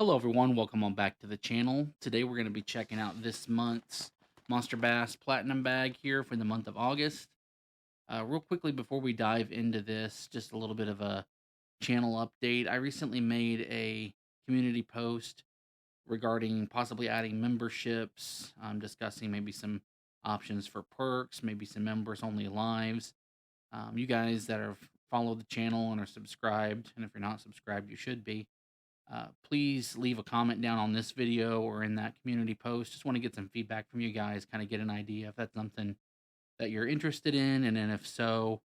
Hello everyone, welcome on back to the channel. Today we're going to be checking out this month's Monster Bass Platinum Bag here for the month of August. Real quickly before we dive into this, just a little bit of a channel update. I recently made a community post regarding possibly adding memberships, discussing maybe some options for perks, maybe some members only lives. You guys that have followed the channel and are subscribed, and if you're not subscribed, you should be, please leave a comment down on this video or in that community post. Just want to get some feedback from you guys, kind of get an idea if that's something that you're interested in. And then if so,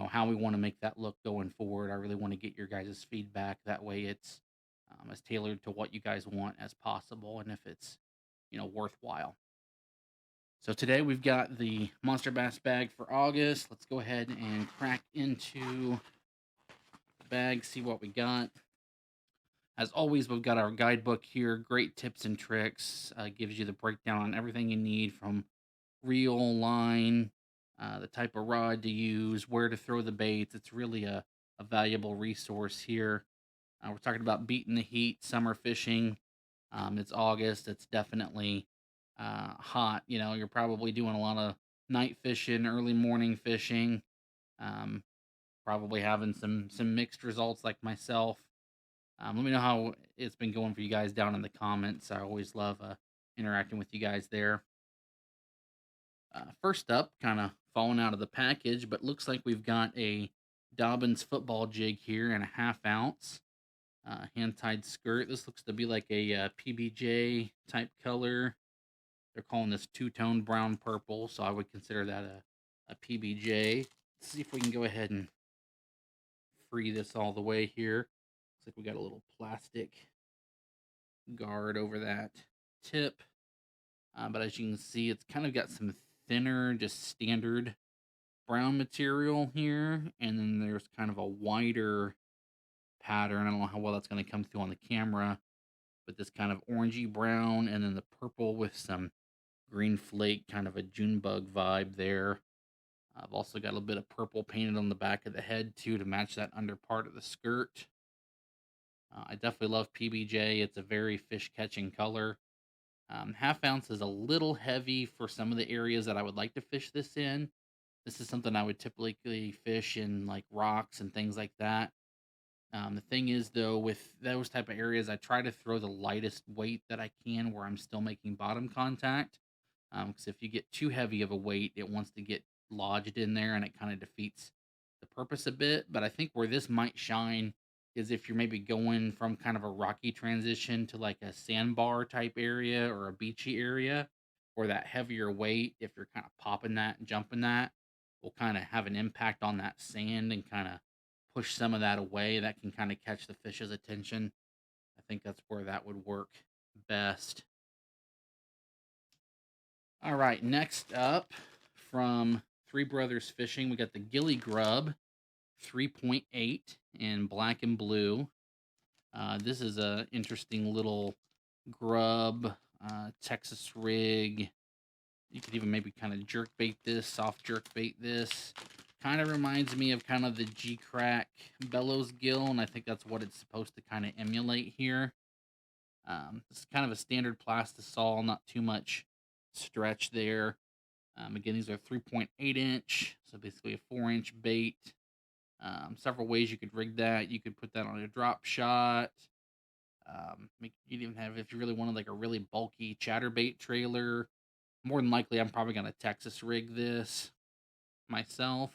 how we want to make that look going forward. I really want to get your guys' feedback. That way it's as tailored to what you guys want as possible. And if it's, worthwhile. So today we've got the Monster Bass bag for August. Let's go ahead and crack into the bag, see what we got. As always, we've got our guidebook here. Great tips and tricks. Gives you the breakdown on everything you need from reel, line, the type of rod to use, where to throw the baits. It's really a valuable resource here. We're talking about beating the heat, summer fishing. It's August. It's definitely hot. You're probably doing a lot of night fishing, early morning fishing. Um, Probably having some mixed results like myself. Let me know how it's been going for you guys down in the comments. I always love interacting with you guys there. First up, kind of falling out of the package, but looks like we've got a Dobbins football jig here in a 1/2 ounce hand tied skirt. This looks to be like a PBJ type color. They're calling this two-tone brown purple, so I would consider that a PBJ. Let's see if we can go ahead and free this all the way here. Looks like we got a little plastic guard over that tip. But as you can see, it's kind of got some thinner, just standard brown material here. And then there's kind of a wider pattern. I don't know how well that's going to come through on the camera, but this kind of orangey brown and then the purple with some green flake, kind of a June bug vibe there. I've also got a little bit of purple painted on the back of the head too to match that under part of the skirt. I definitely love PBJ. It's a very fish catching color. 1/2 ounce is a little heavy for some of the areas that I would like to fish this in. This is something I would typically fish in like rocks and things like that. The thing is, though, with those type of areas, I try to throw the lightest weight that I can where I'm still making bottom contact. Because if you get too heavy of a weight, it wants to get lodged in there and it kind of defeats the purpose a bit. But I think where this might shine is if you're maybe going from kind of a rocky transition to like a sandbar type area or a beachy area, where that heavier weight, if you're kind of popping that and jumping that, will kind of have an impact on that sand and kind of push some of that away. That can kind of catch the fish's attention. I think that's where that would work best. All right, next up from Three Brothers Fishing, we got the Ghillie Grub 3.8 in black and blue. This is a interesting little grub, Texas rig. You could even maybe kind of jerk bait this, soft jerk bait this. Kind of reminds me of kind of the G-Crack bellows gill, and I think that's what it's supposed to kind of emulate here. It's kind of a standard plastisol, not too much stretch there. Again, these are 3.8 inch, so basically a 4-inch bait. Several ways you could rig that. You could put that on a drop shot. You'd even have, if you really wanted like a really bulky chatterbait trailer. More than likely, I'm probably going to Texas rig this myself.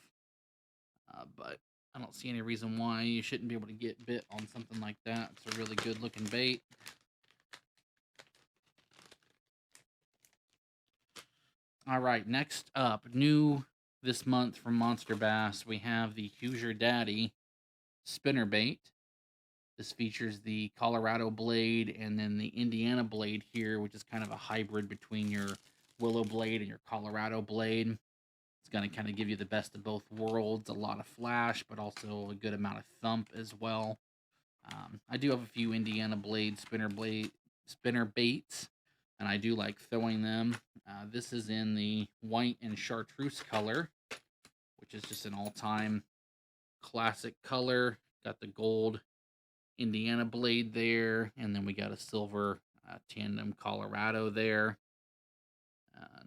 But I don't see any reason why you shouldn't be able to get bit on something like that. It's a really good looking bait. All right, next up, new this month from Monster Bass, we have the Hooser Daddy spinner bait. This features the Colorado blade and then the Indiana blade here, which is kind of a hybrid between your willow blade and your Colorado blade. It's going to kind of give you the best of both worlds, a lot of flash, but also a good amount of thump as well. I do have a few Indiana blade spinner baits, and I do like throwing them. This is in the white and chartreuse color, which is just an all-time classic color. Got the gold Indiana blade there, and then we got a silver tandem Colorado there.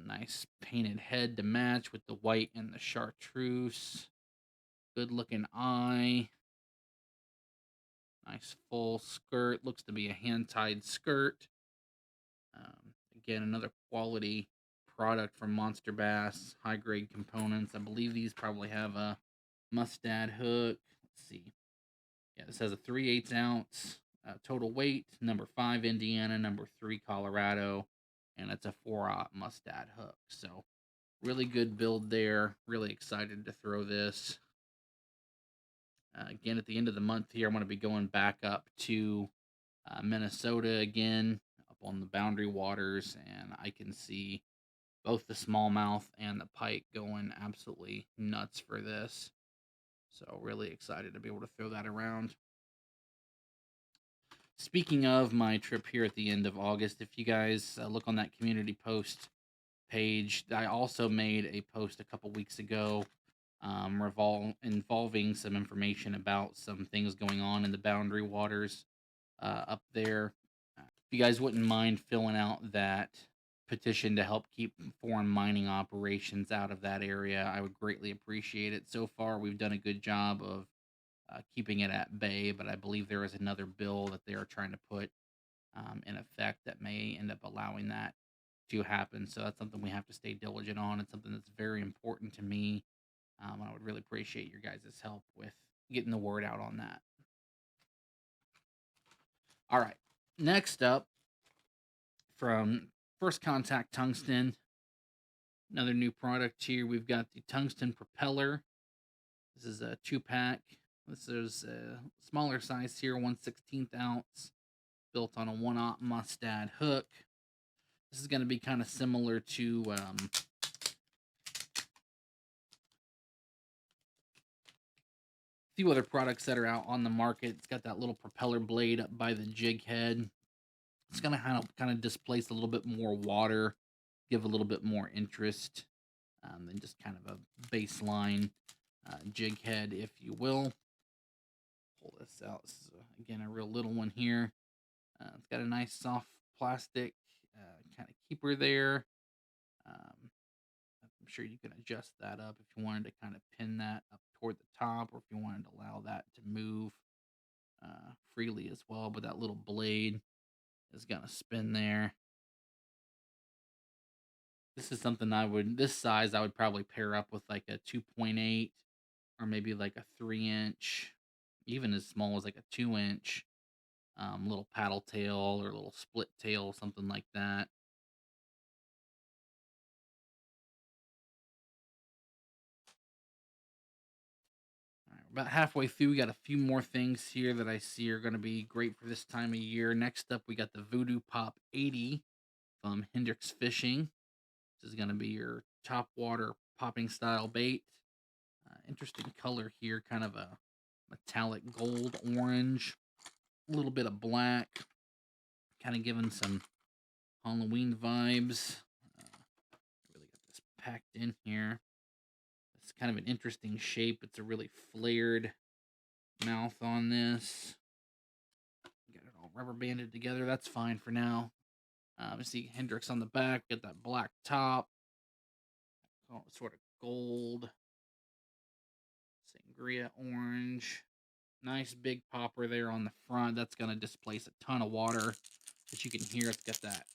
Nice painted head to match with the white and the chartreuse. Good looking eye. Nice full skirt. Looks to be a hand-tied skirt. Again, another quality product from Monster Bass. High-grade components. I believe these probably have a mustad hook. Let's see. Yeah, this has a 3/8 ounce total weight. Number 5 Indiana, number 3 Colorado, and it's a 4/0 mustad hook. So really good build there. Really excited to throw this. Again, at the end of the month here, I'm going to be going back up to Minnesota again, up on the Boundary Waters, and I can see both the smallmouth and the pike going absolutely nuts for this. So really excited to be able to throw that around. Speaking of my trip here at the end of August, if you guys look on that community post page, I also made a post a couple weeks ago involving some information about some things going on in the Boundary Waters up there. If you guys wouldn't mind filling out that petition to help keep foreign mining operations out of that area, I would greatly appreciate it. So far, we've done a good job of keeping it at bay, but I believe there is another bill that they are trying to put in effect that may end up allowing that to happen. So that's something we have to stay diligent on. It's something that's very important to me. I would really appreciate your guys' help with getting the word out on that. All right. Next up, from First Contact Tungsten, another new product here. We've got the Tungsten Propeller. This is a 2-pack. This is a smaller size here, 1/16 ounce, built on a 1/0 mustad hook. This is going to be kind of similar to a few other products that are out on the market. It's got that little propeller blade up by the jig head. It's going to kind of displace a little bit more water, give a little bit more interest than just kind of a baseline jig head, if you will. Pull this out. This is, again, a real little one here. It's got a nice soft plastic kind of keeper there. I'm sure you can adjust that up if you wanted to kind of pin that up toward the top, or if you wanted to allow that to move freely as well. But that little blade is going to spin there. This is something this size I would probably pair up with like a 2.8 or maybe like a 3-inch, even as small as like a 2-inch little paddle tail or little split tail, something like that. All right, about halfway through, we got a few more things here that I see are going to be great for this time of year. Next up, we got the Voodoo Pop 80 from Hendricks Fishing. This is going to be your top water popping style bait. Interesting color here, kind of a metallic gold orange, a little bit of black, kind of giving some Halloween vibes. Really got this packed in here. It's kind of an interesting shape. It's a really flared mouth on this. Got it all rubber banded together. That's fine for now. You see Hendricks on the back. Got that black top. Sort of gold. Sangria orange. Nice big popper there on the front. That's going to displace a ton of water. As you can hear, it's got that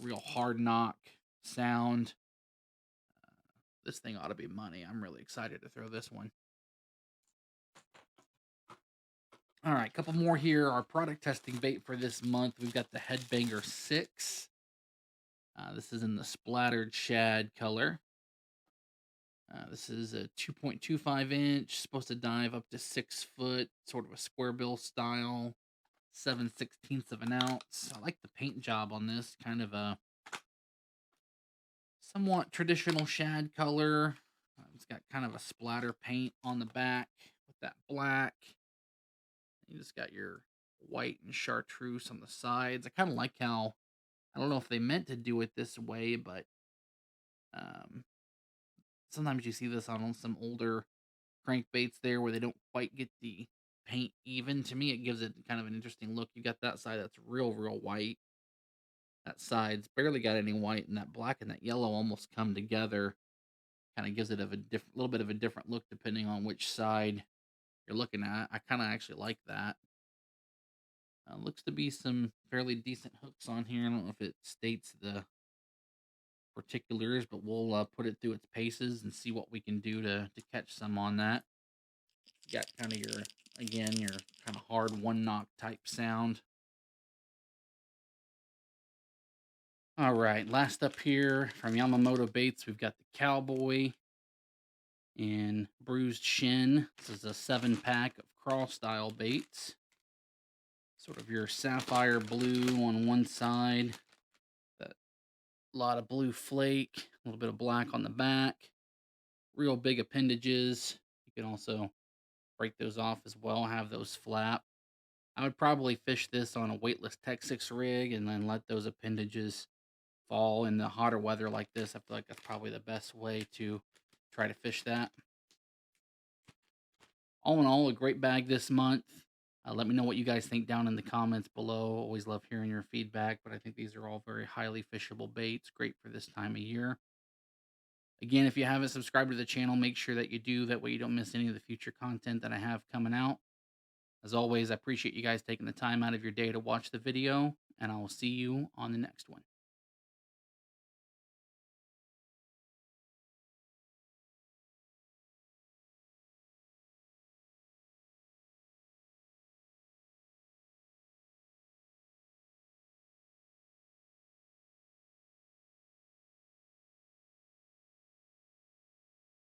real hard knock sound. This thing ought to be money. I'm really excited to throw this one. All right, a couple more here. Our product testing bait for this month. We've got the Headbanger 6. This is in the splattered shad color. This is a 2.25 inch, supposed to dive up to 6 foot, sort of a square bill style, 7/16 of an ounce. I like the paint job on this, kind of a somewhat traditional shad color. It's got kind of a splatter paint on the back with that black. You just got your white and chartreuse on the sides. I kind of like how, I don't know if they meant to do it this way, but sometimes you see this on some older crankbaits there where they don't quite get the paint even. To me, it gives it kind of an interesting look. You got that side that's real white. That side's barely got any white, and that black and that yellow almost come together. Kind of gives it a little bit of a different look depending on which side you're looking at. I kind of actually like that. Looks to be some fairly decent hooks on here. I don't know if it states the particulars, but we'll put it through its paces and see what we can do to catch some on that. You got kind of your, again, your kind of hard one knock type sound. All right, last up here from Yamamoto Baits, we've got the Cowboy and Bruised Shin. This is a 7-pack of crawl style baits. Sort of your sapphire blue on one side, that lot of blue flake, a little bit of black on the back, real big appendages. You can also break those off as well, have those flap. I would probably fish this on a weightless Tech 6 rig and then let those appendages fall in the hotter weather like this. I feel like that's probably the best way to try to fish that. All in all, a great bag this month. Let me know what you guys think down in the comments below. Always love hearing your feedback, but I think these are all very highly fishable baits. Great for this time of year. Again, if you haven't subscribed to the channel, make sure that you do. That way you don't miss any of the future content that I have coming out. As always, I appreciate you guys taking the time out of your day to watch the video, and I will see you on the next one.